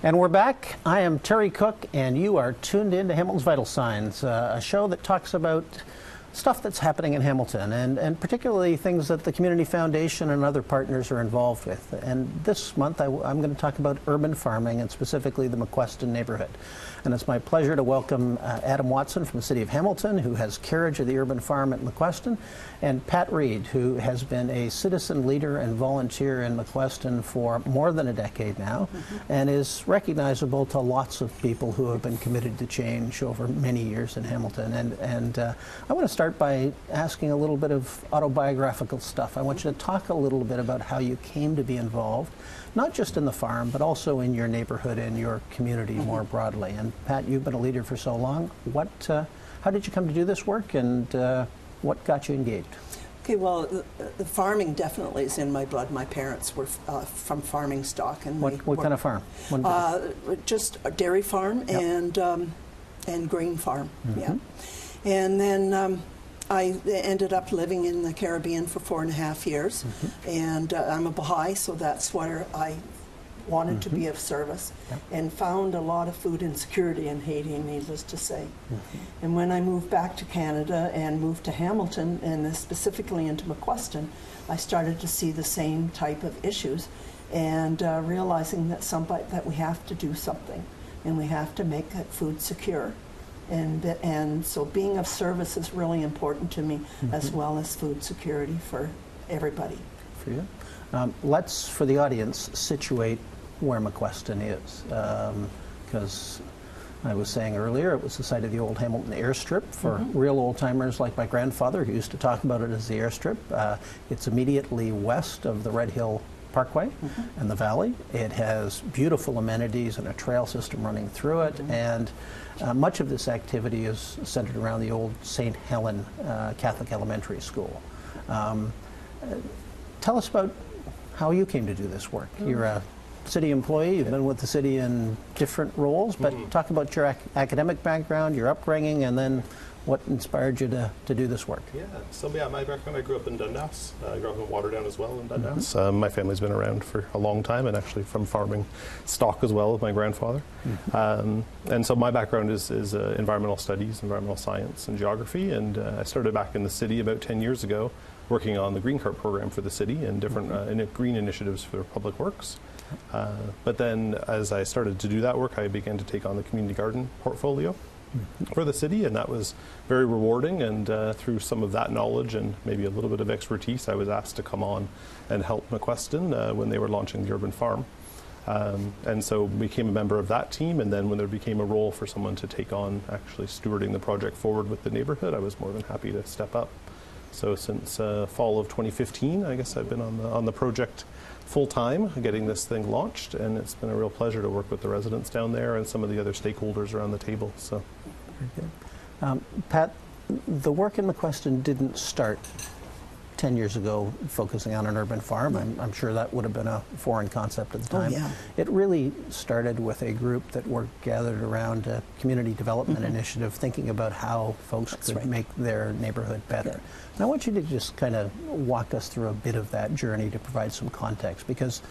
And we're back. I am Terry Cook, and you are tuned in to Hamilton's Vital Signs, a show that talks about stuff that's happening in Hamilton, and particularly things that the Community Foundation and other partners are involved with. And this month I'm going to talk about urban farming, and specifically the McQuesten neighborhood. And it's my pleasure to welcome Adam Watson from the City of Hamilton, who has carriage of the urban farm at McQuesten, and Pat Reid, who has been a citizen leader and volunteer in McQuesten for more than a decade now, and is recognizable to lots of people who have been committed to change over many years in Hamilton. And I want to start by asking a little bit of autobiographical stuff. I want you to talk a little bit about how you came to be involved, not just in the farm, but also in your neighborhood and your community more broadly. And Pat, you've been a leader for so long. How did you come to do this work, and what got you engaged? Okay, well, the farming definitely is in my blood. My parents were from farming stock, and what kind of farm? Just a dairy farm. Yep. and grain farm. Yeah, and then I ended up living in the Caribbean for 4.5 years, and I'm a Baha'i, so that's where I wanted to be of service, and found a lot of food insecurity in Haiti, needless to say. And when I moved back to Canada and moved to Hamilton, and specifically into McQuesten, I started to see the same type of issues, and realizing that we have to do something, and we have to make that food secure. And so being of service is really important to me, as well as food security for everybody. For you? Let's, for the audience, situate where McQuesten is, because I was saying earlier it was the site of the old Hamilton airstrip for real old-timers like my grandfather, who used to talk about it as the airstrip. It's immediately west of the Red Hill Parkway and the valley. It has beautiful amenities and a trail system running through it, and much of this activity is centered around the old St. Helen Catholic Elementary School. Tell us about how you came to do this work. You're a city employee, you've been with the city in different roles, but talk about your academic background, your upbringing, and then what inspired you to do this work? My background, I grew up in Dundas. I grew up in Waterdown as well in Dundas. My family's been around for a long time, and actually from farming stock as well with my grandfather. And so my background is environmental studies, environmental science, and geography, and I started back in the city about 10 years ago working on the Green Cart program for the city and different green initiatives for public works. But then as I started to do that work, I began to take on the community garden portfolio for the city, and that was very rewarding, and through some of that knowledge and maybe a little bit of expertise, I was asked to come on and help McQuesten when they were launching the urban farm. And so became a member of that team, and then when there became a role for someone to take on actually stewarding the project forward with the neighborhood, I was more than happy to step up. So since fall of 2015, I guess I've been on the project full-time, getting this thing launched, and it's been a real pleasure to work with the residents down there and some of the other stakeholders around the table. So, very good. Pat, the work in McQuesten didn't start 10 years ago focusing on an urban farm. I'm sure that would have been a foreign concept at the time. It really started with a group that were gathered around a community development initiative, thinking about how folks could make their neighborhood better. And I want you to just kind of walk us through a bit of that journey to provide some context, because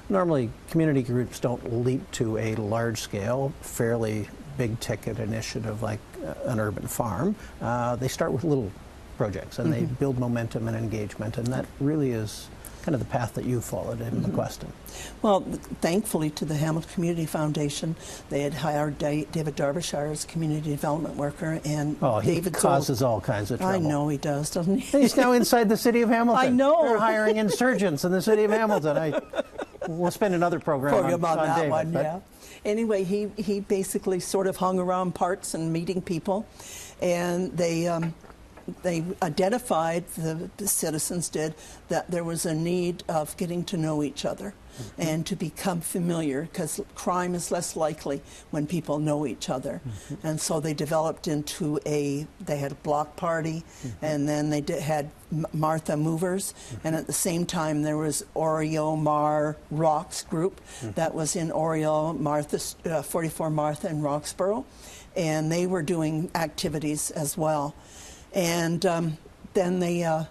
normally community groups don't leap to a large-scale, fairly big-ticket initiative like an urban farm. They start with little projects, and they build momentum and engagement, and that really is kind of the path that you followed in McQuesten. Well, thankfully to the Hamilton Community Foundation, they had hired David Derbyshire as a community development worker, and he causes all kinds of trouble. I know he does, doesn't he? He's now inside the city of Hamilton. I know. They're hiring insurgents in the city of Hamilton. We'll spend another program on that David, one, yeah. Anyway, he basically sort of hung around parts and meeting people, and they identified, the citizens did, that there was a need of getting to know each other and to become familiar, because crime is less likely when people know each other. And so they developed into they had a block party, and then they had Martha Movers, and at the same time there was Oriole Mar Rocks group that was in Oriole, 44 Martha in Roxborough, and they were doing activities as well. And then they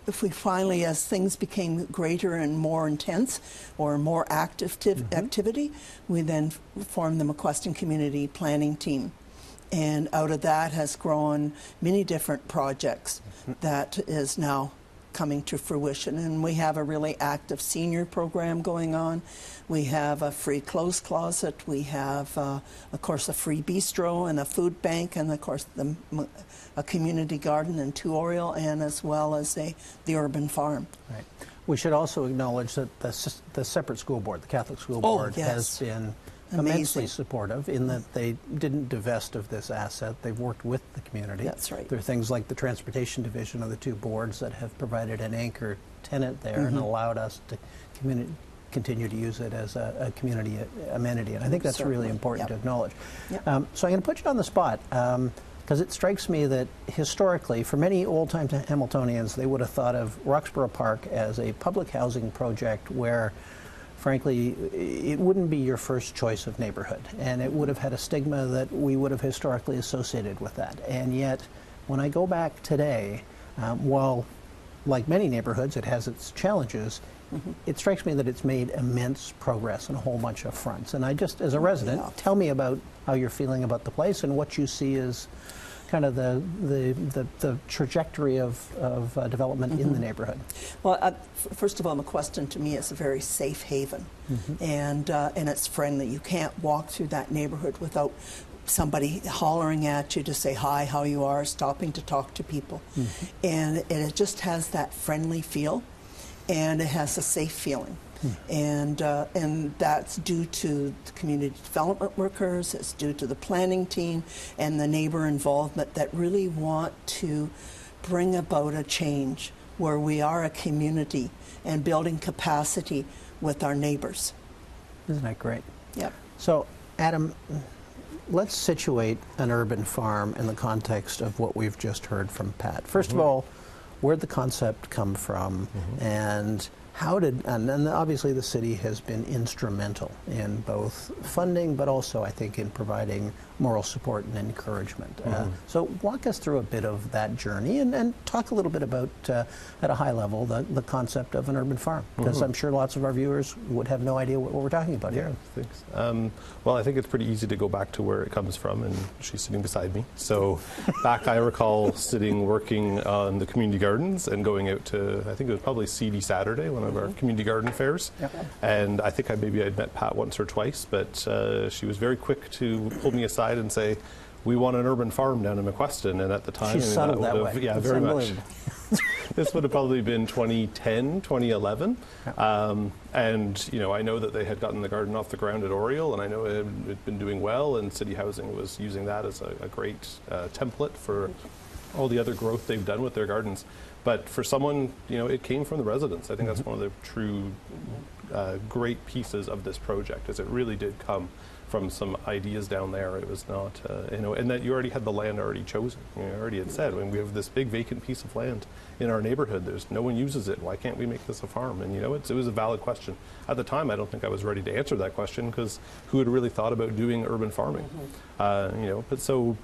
if we finally, as things became greater and more intense or more active activity, we then formed the McQuesten Community Planning Team. And out of that has grown many different projects that is now coming to fruition. And we have a really active senior program going on. We have a free clothes closet. We have, of course, a free bistro and a food bank, and of course a community garden in Two Oriole, and as well as the urban farm. Right. We should also acknowledge that the separate school board, the Catholic School Board, has been immensely supportive in that they didn't divest of this asset. They've worked with the community. That's right. There are things like the transportation division of the two boards that have provided an anchor tenant there and allowed us to continue to use it as a community amenity. And I think that's really important to acknowledge. So I'm going to put you on the spot because it strikes me that historically, for many old-time Hamiltonians, they would have thought of Roxborough Park as a public housing project where frankly, it wouldn't be your first choice of neighborhood, and it would have had a stigma that we would have historically associated with that. And yet, when I go back today, while like many neighborhoods, it has its challenges, it strikes me that it's made immense progress on a whole bunch of fronts. And I just, as a resident, tell me about how you're feeling about the place and what you see as kind of the trajectory of development in the neighborhood. Well, first of all, McQuesten to me is a very safe haven, and it's friendly. You can't walk through that neighborhood without somebody hollering at you to say hi, how you are, stopping to talk to people, and it just has that friendly feel, and it has a safe feeling. And that's due to the community development workers, it's due to the planning team and the neighbor involvement that really want to bring about a change where we are a community and building capacity with our neighbors. Isn't that great? Yep. So, Adam, let's situate an urban farm in the context of what we've just heard from Pat. First of all, where'd the concept come from, and how did, and obviously the city has been instrumental in both funding, but also I think in providing moral support and encouragement. So walk us through a bit of that journey and talk a little bit about, at a high level, the concept of an urban farm, because I'm sure lots of our viewers would have no idea what we're talking about here. Thanks. Well, I think it's pretty easy to go back to where it comes from, and she's sitting beside me. So back, I recall working on the community gardens and going out to, I think it was probably CD Saturday, one of our community garden fairs. And I think maybe I'd met Pat once or twice, but she was very quick to pull me aside and say, we want an urban farm down in McQuesten. And at the time, she's subtle that way. Yeah, very much. This would have probably been 2010, 2011. And, you know, I know that they had gotten the garden off the ground at Oriole, and I know it had been doing well, and City Housing was using that as a great template for all the other growth they've done with their gardens. But for someone, you know, it came from the residents. I think that's one of the true great pieces of this project, is it really did come from some ideas down there. It was not, you know, and that you already had the land already chosen. You know, already had said, when we have this big vacant piece of land in our neighborhood, no one uses it. Why can't we make this a farm? And, you know, it was a valid question. At the time, I don't think I was ready to answer that question, because who had really thought about doing urban farming? You know, but so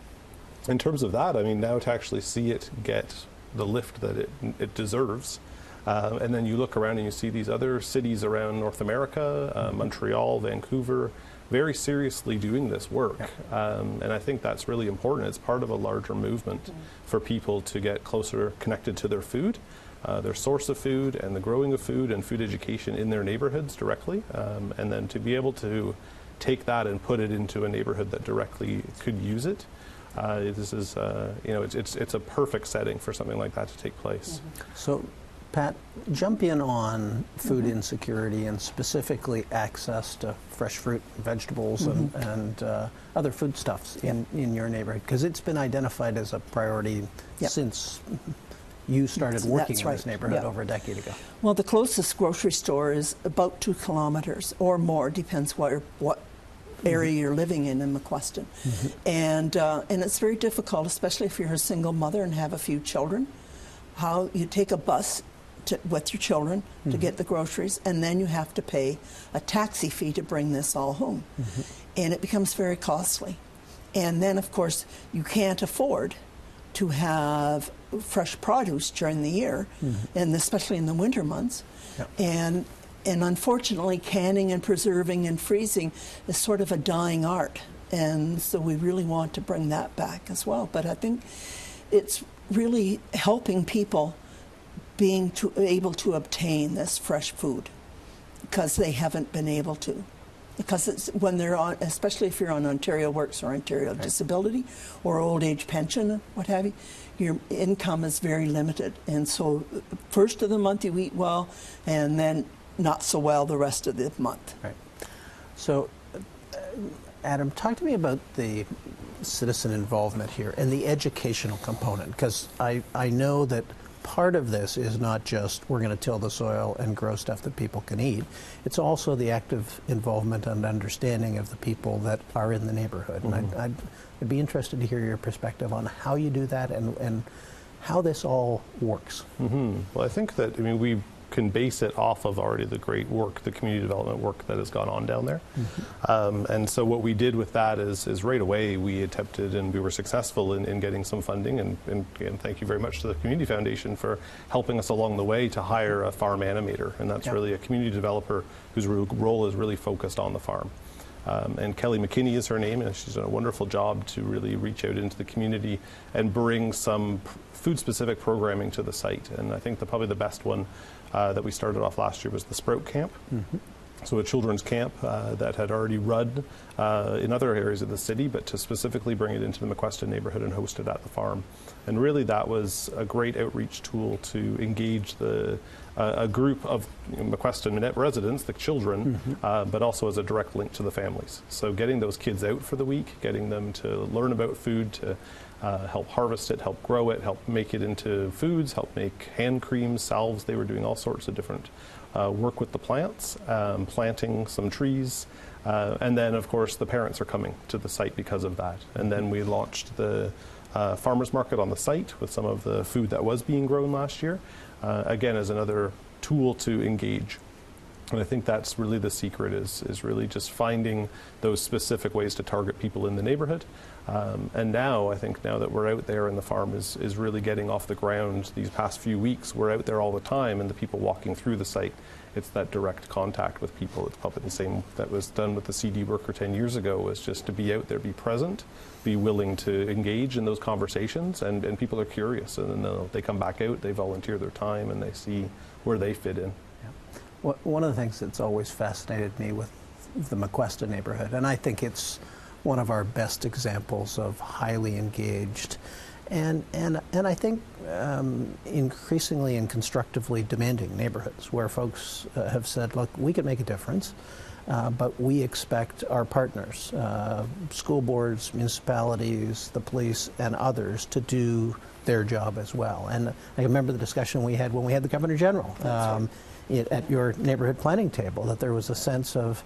in terms of that, I mean, now to actually see it get the lift that it deserves. And then you look around and you see these other cities around North America, Montreal, Vancouver, very seriously doing this work. And I think that's really important. It's part of a larger movement for people to get closer connected to their food, their source of food, and the growing of food and food education in their neighborhoods directly. And then to be able to take that and put it into a neighborhood that directly could use it. This is, you know, it's a perfect setting for something like that to take place. So, Pat, jump in on food insecurity and specifically access to fresh fruit, vegetables, and other foodstuffs in your neighborhood, because it's been identified as a priority since you started working in this neighborhood over a decade ago. Well, the closest grocery store is about 2 kilometers or more, depends what area you're living in McQuesten. And it's very difficult, especially if you're a single mother and have a few children, how you take a bus with your children to get the groceries, and then you have to pay a taxi fee to bring this all home. And it becomes very costly. And then, of course, you can't afford to have fresh produce during the year, and especially in the winter months. Yep. And unfortunately, canning and preserving and freezing is sort of a dying art. And so we really want to bring that back as well. But I think it's really helping people being able to obtain this fresh food because they haven't been able to. Because it's when they're on, especially if you're on Ontario Works or Ontario Disability or old age pension, what have you, your income is very limited. And so first of the month you eat well, and then not so well the rest of the month. Right. So, Adam, talk to me about the citizen involvement here and the educational component, because I know that part of this is not just we're going to till the soil and grow stuff that people can eat. It's also the active involvement and understanding of the people that are in the neighborhood. And I'd be interested to hear your perspective on how you do that and how this all works. Well, I think that, we can base it off of already the great work, the community development work that has gone on down there. And so what we did with that is right away we attempted and we were successful in getting some funding, and thank you very much to the Community Foundation for helping us along the way to hire a farm animator, and that's really a community developer whose role is really focused on the farm. And Kelly McKinney is her name, and she's done a wonderful job to really reach out into the community and bring some food-specific programming to the site. And I think probably the best one that we started off last year was the Sprout Camp. So a children's camp that had already run in other areas of the city, but to specifically bring it into the McQuesten neighborhood and host it at the farm. And really that was a great outreach tool to engage a group of McQuesten residents, the children, but also as a direct link to the families. So getting those kids out for the week, getting them to learn about food, to help harvest it, help grow it, help make it into foods, help make hand creams, salves. They were doing all sorts of different work with the plants, planting some trees, and then of course the parents are coming to the site because of that. And then we launched the farmers market on the site with some of the food that was being grown last year, again as another tool to engage. And I think that's really the secret, is really just finding those specific ways to target people in the neighborhood. And now, I think now that we're out there and the farm is really getting off the ground these past few weeks, we're out there all the time, and the people walking through the site, it's that direct contact with people. It's probably the same that was done with the CD worker 10 years ago, was just to be out there, be present, be willing to engage in those conversations, and people are curious, and then they come back out, they volunteer their time, and they see where they fit in. One of the things that's always fascinated me with the McQuesten neighborhood, and I think it's one of our best examples of highly engaged and I think increasingly and constructively demanding neighborhoods where folks have said, look, we can make a difference, but we expect our partners, school boards, municipalities, the police, and others to do their job as well. And I remember the discussion we had when we had the Governor General at your neighborhood planning table, that there was a sense of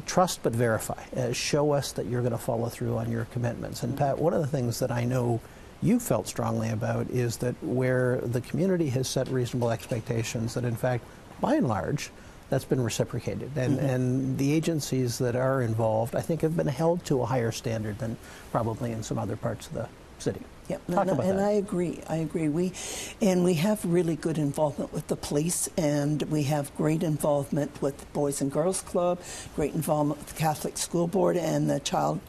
trust but verify. Show us that you're going to follow through on your commitments. And Pat, one of the things that I know you felt strongly about is that where the community has set reasonable expectations, that in fact, by and large, that's been reciprocated. And the agencies that are involved, I think, have been held to a higher standard than probably in some other parts of the city. Yep, and I agree. We have really good involvement with the police, and we have great involvement with the Boys and Girls Club, great involvement with the Catholic School Board and the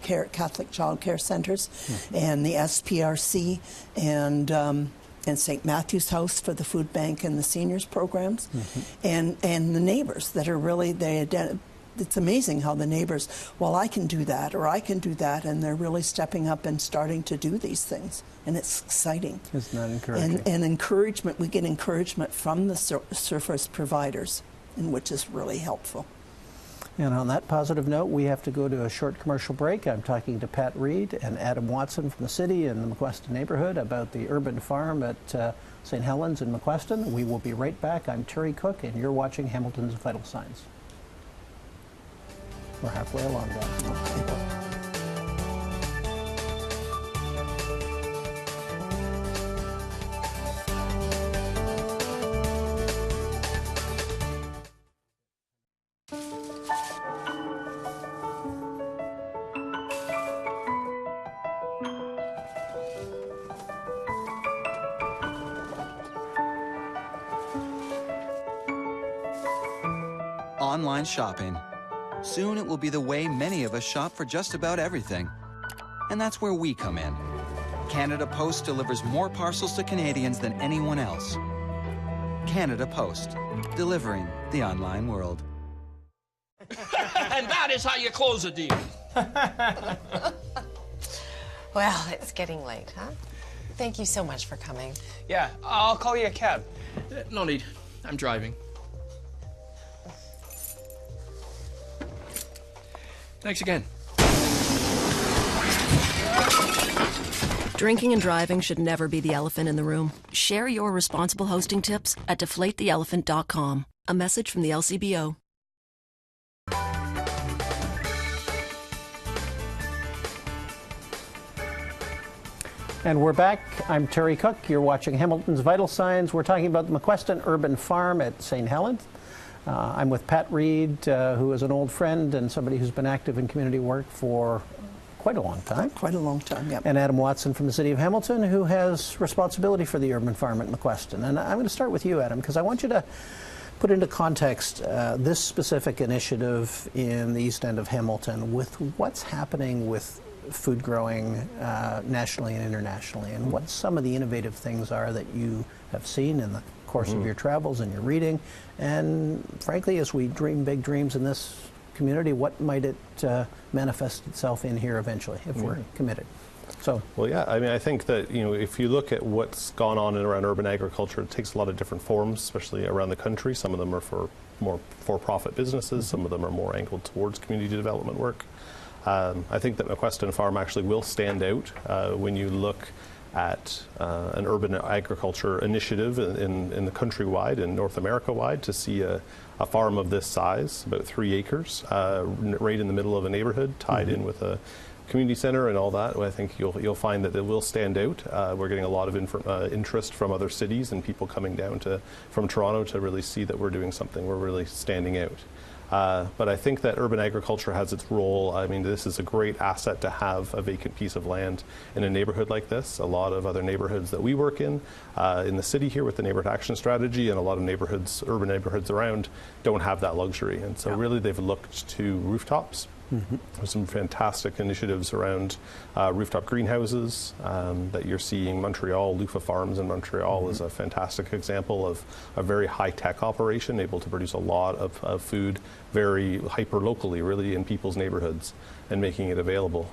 Catholic Child Care Centers, and the SPRC, and St. Matthew's House for the food bank and the seniors programs, and the neighbors that are really it's amazing how the neighbors, well, I can do that, or I can do that, and they're really stepping up and starting to do these things, and it's exciting. It's not encouraging. And encouragement, we get encouragement from the service providers, and which is really helpful. And on that positive note, we have to go to a short commercial break. I'm talking to Pat Reid and Adam Watson from the city and the McQuesten neighborhood about the urban farm at St. Helens in McQuesten. We will be right back. I'm Terry Cook, and you're watching Hamilton's Vital Signs. We're halfway along that. online shopping. Soon it will be the way many of us shop for just about everything. And that's where we come in. Canada Post delivers more parcels to Canadians than anyone else. Canada Post, delivering the online world. And that is how you close a deal. Well, it's getting late, huh? Thank you so much for coming. Yeah, I'll call you a cab. No need. I'm driving. Thanks again. Drinking and driving should never be the elephant in the room. Share your responsible hosting tips at deflatetheelephant.com. A message from the LCBO. And we're back. I'm Terry Cook. You're watching Hamilton's Vital Signs. We're talking about the McQuesten Urban Farm at St. Helens. I'm with Pat Reid, who is an old friend and somebody who's been active in community work for quite a long time. Quite a long time, yeah. And Adam Watson from the City of Hamilton, who has responsibility for the urban farm at McQuesten. And I'm going to start with you, Adam, because I want you to put into context this specific initiative in the east end of Hamilton with what's happening with food growing nationally and internationally, and what some of the innovative things are that you have seen in the course of your travels and your reading. And frankly, as we dream big dreams in this community, what might it manifest itself in here eventually if we're committed? So, well, yeah, I mean, I think that, you know, if you look at what's gone on around urban agriculture, it takes a lot of different forms, especially around the country. Some of them are for more for-profit businesses. Some of them are more angled towards community development work. I think that McQuesten Farm actually will stand out when you look at an urban agriculture initiative in the countrywide and North America-wide to see a farm of this size, about 3 acres, right in the middle of a neighborhood, tied in with a community center and all that. I think you'll find that it will stand out. We're getting a lot of interest from other cities and people coming down from Toronto to really see that we're doing something. We're really standing out. But I think that urban agriculture has its role. I mean, this is a great asset to have a vacant piece of land in a neighborhood like this. A lot of other neighborhoods that we work in the city here with the Neighborhood Action Strategy, and a lot of neighborhoods, urban neighborhoods around, don't have that luxury. And so really they've looked to rooftops. There's some fantastic initiatives around rooftop greenhouses that you're seeing. Montreal, Lufa Farms in Montreal is a fantastic example of a very high-tech operation, able to produce a lot of food very hyper-locally, really in people's neighborhoods, and making it available.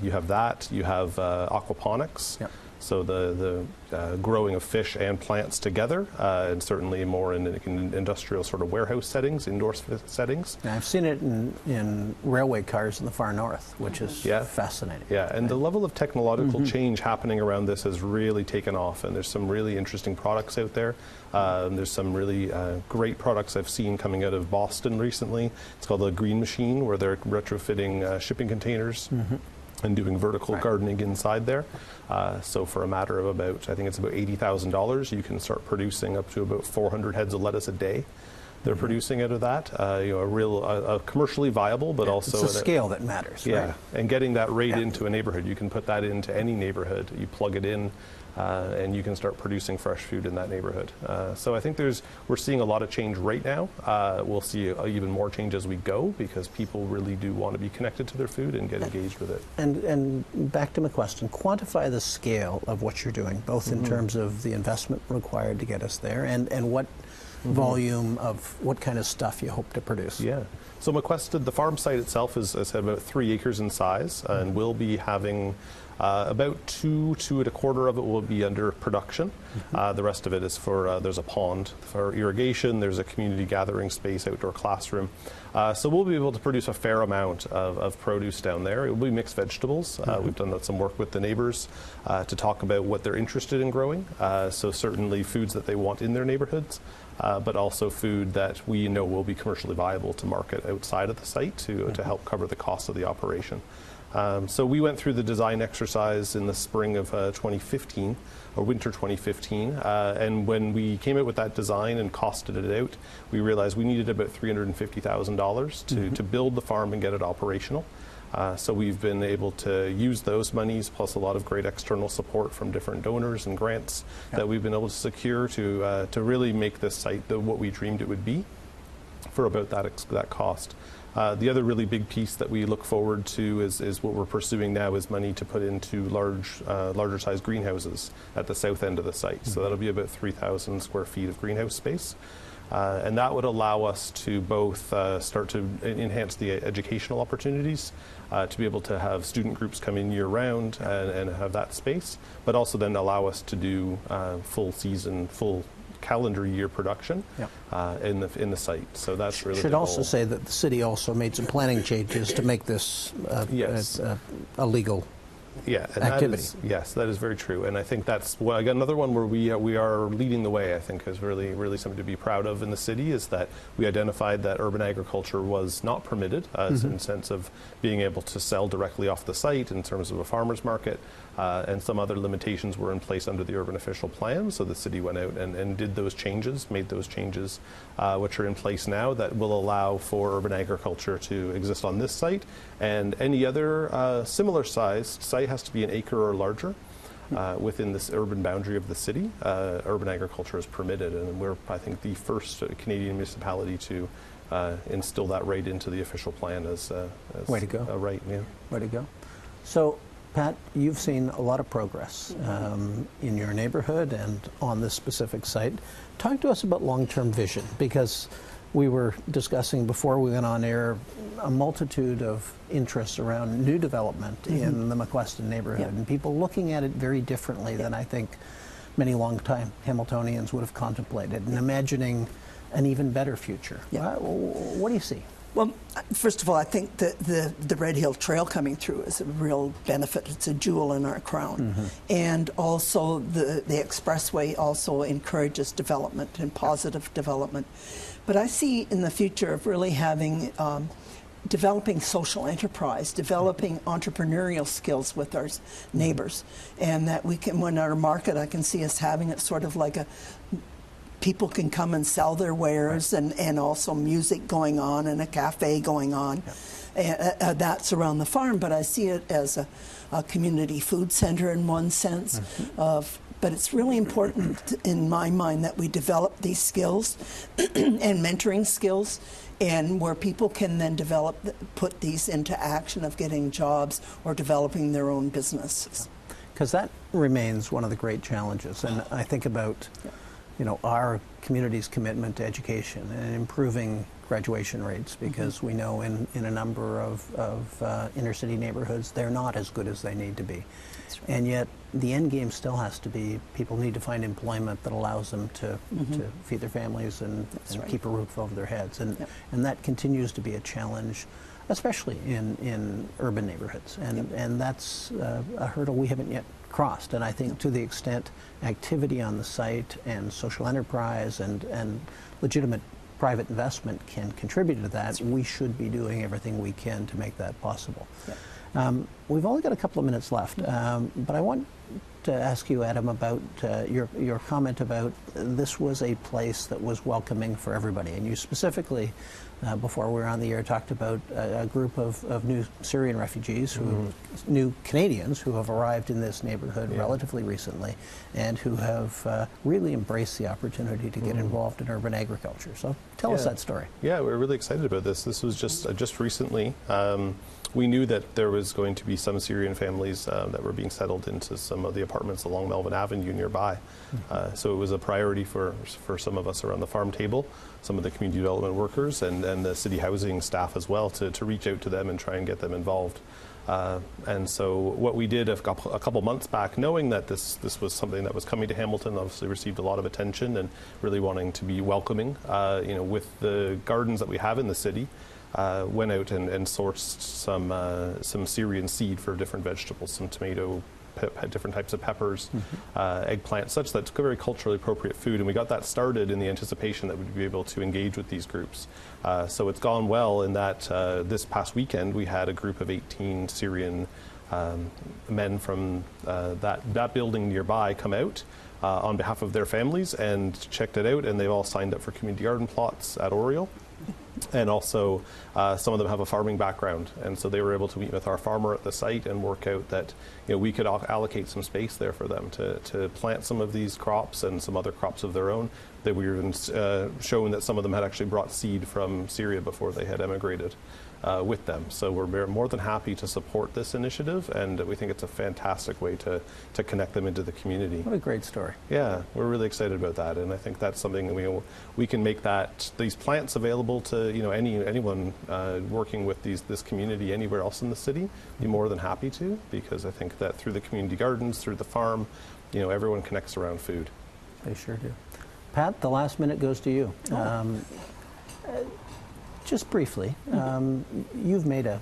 You have that. You have aquaponics. Yep. So the growing of fish and plants together, and certainly more in industrial sort of warehouse settings, indoor settings. I've seen it in railway cars in the far north, which is fascinating. Yeah, and the level of technological change happening around this has really taken off, and there's some really interesting products out there. There's some really great products I've seen coming out of Boston recently. It's called the Green Machine, where they're retrofitting shipping containers. And doing vertical gardening inside there. So for a matter of about, I think it's about $80,000, you can start producing up to about 400 heads of lettuce a day. They're producing out of that, you know, a commercially viable, but also it's the scale that matters. Yeah, and getting that right into a neighborhood. You can put that into any neighborhood. You plug it in, and you can start producing fresh food in that neighborhood. So I think we're seeing a lot of change right now. We'll see even more change as we go, because people really do want to be connected to their food and get engaged with it. And back to McQuesten, quantify the scale of what you're doing, both in terms of the investment required to get us there, and what volume of what kind of stuff you hope to produce. Yeah. So McQuesten, the farm site itself is, as I said, about 3 acres in size, and we'll be having about 2 1/4 of it will be under production. The rest of it is for, there's a pond for irrigation, there's a community gathering space, outdoor classroom. So we'll be able to produce a fair amount of produce down there. It will be mixed vegetables. We've done some work with the neighbors to talk about what they're interested in growing. So certainly foods that they want in their neighborhoods, but also food that we know will be commercially viable to market outside of the site to help cover the cost of the operation. So we went through the design exercise in the spring of 2015, or winter 2015, and when we came out with that design and costed it out, we realized we needed about $350,000 to build the farm and get it operational. So we've been able to use those monies, plus a lot of great external support from different donors and grants that we've been able to secure to really make this site what we dreamed it would be for about that cost. The other really big piece that we look forward to is what we're pursuing now is money to put into larger size greenhouses at the south end of the site. So that'll be about 3,000 square feet of greenhouse space. And that would allow us to both start to enhance the educational opportunities, to be able to have student groups come in year-round and have that space, but also then allow us to do full calendar year production in the site. So that's really Should also say that the city also made some planning changes to make this a legal activity. Yes, that is very true, and I think that's another one where we are leading the way. I think is really something to be proud of in the city, is that we identified that urban agriculture was not permitted, in the sense of being able to sell directly off the site in terms of a farmer's market, and some other limitations were in place under the urban official plan. So the city went out and made those changes, which are in place now, that will allow for urban agriculture to exist on this site, and any other similar sized site has to be an acre or larger. Within this urban boundary of the city, urban agriculture is permitted, and we're, I think, the first Canadian municipality to instill that right into the official plan as way to go. A right. Yeah. Way to go. So, Pat, you've seen a lot of progress in your neighborhood and on this specific site. Talk to us about long-term vision, because we were discussing before we went on air a multitude of interests around new development in the McQuesten neighborhood, and people looking at it very differently than I think many long-time Hamiltonians would have contemplated, and imagining an even better future. What do you see? Well, first of all, I think that the Red Hill Trail coming through is a real benefit. It's a jewel in our crown. And also the expressway also encourages development and positive development. But I see in the future of really having developing social enterprise, developing entrepreneurial skills with our neighbors, and that we can, when our market, I can see us having it sort of like people can come and sell their wares, and also music going on and a cafe going on. And, that's around the farm, but I see it as a community food center in one sense. But it's really important in my mind that we develop these skills and mentoring skills, and where people can then put these into action of getting jobs or developing their own businesses. Because that remains one of the great challenges, and I think about our community's commitment to education and improving graduation rates, because we know in a number of inner city neighborhoods they're not as good as they need to be. Right. And yet the end game still has to be people need to find employment that allows them to feed their families and keep a roof over their heads. And that continues to be a challenge, especially in urban neighborhoods. And that's a hurdle we haven't yet crossed. And I think to the extent activity on the site and social enterprise and legitimate private investment can contribute to that, we should be doing everything we can to make that possible. We've only got a couple of minutes left, but I want to ask you, Adam, about your comment about this was a place that was welcoming for everybody. And you specifically, before we were on the air, talked about a group of new Syrian refugees, new Canadians who have arrived in this neighborhood relatively recently, and who have really embraced the opportunity to get involved in urban agriculture. So tell us that story. Yeah, we're really excited about this. This was just recently. We knew that there was going to be some Syrian families that were being settled into some of the apartments along Melvin Avenue nearby. So it was a priority for some of us around the farm table, some of the community development workers, and the city housing staff as well, to reach out to them and try and get them involved. And so what we did a couple months back, knowing that this was something that was coming to Hamilton, obviously received a lot of attention, and really wanting to be welcoming, with the gardens that we have in the city, went out and sourced some Syrian seed for different vegetables, some tomato, different types of peppers, eggplant, such that's very culturally appropriate food. And we got that started in the anticipation that we'd be able to engage with these groups. So it's gone well in that this past weekend we had a group of 18 Syrian men from that building nearby come out on behalf of their families and checked it out, and they've all signed up for community garden plots at Oriole. And also, some of them have a farming background, and so they were able to meet with our farmer at the site and work out that we could allocate some space there for them to plant some of these crops and some other crops of their own, that we were even shown that some of them had actually brought seed from Syria before they had emigrated with them. So we're more than happy to support this initiative, and we think it's a fantastic way to connect them into the community. What a great story. Yeah, we're really excited about that, and I think that's something that we can make these plants available to anyone working with this community anywhere else in the city. Be more than happy to, because I think that through the community gardens, through the farm, everyone connects around food. They sure do. Pat, the last minute goes to you. Just briefly, you've made a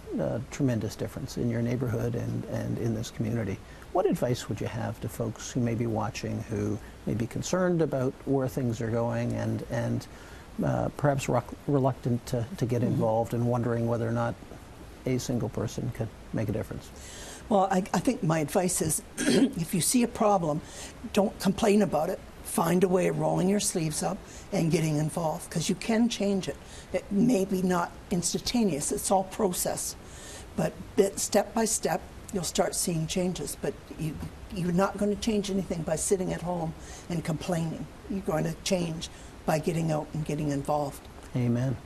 tremendous difference in your neighborhood and in this community. What advice would you have to folks who may be watching, who may be concerned about where things are going and perhaps reluctant to get involved and wondering whether or not a single person could make a difference? Well, I think my advice is if you see a problem, don't complain about it. Find a way of rolling your sleeves up and getting involved, because you can change it. It may be not instantaneous, it's all process. But step by step, you'll start seeing changes. But you're not going to change anything by sitting at home and complaining. You're going to change by getting out and getting involved. Amen.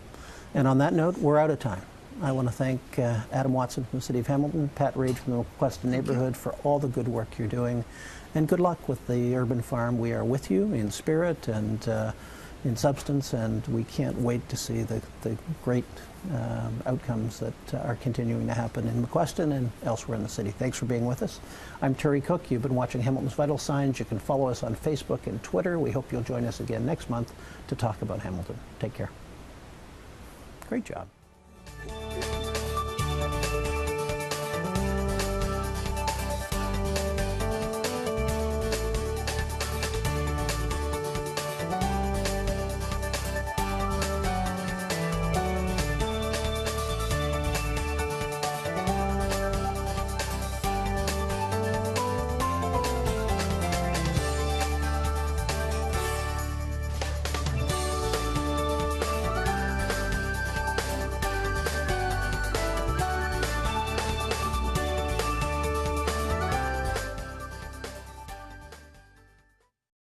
And on that note, we're out of time. I want to thank Adam Watson from the City of Hamilton, Pat Reid from the McQuesten neighborhood for all the good work you're doing. And good luck with the urban farm. We are with you in spirit and in substance, and we can't wait to see the great outcomes that are continuing to happen in McQuesten and elsewhere in the city. Thanks for being with us. I'm Terry Cook. You've been watching Hamilton's Vital Signs. You can follow us on Facebook and Twitter. We hope you'll join us again next month to talk about Hamilton. Take care. Great job.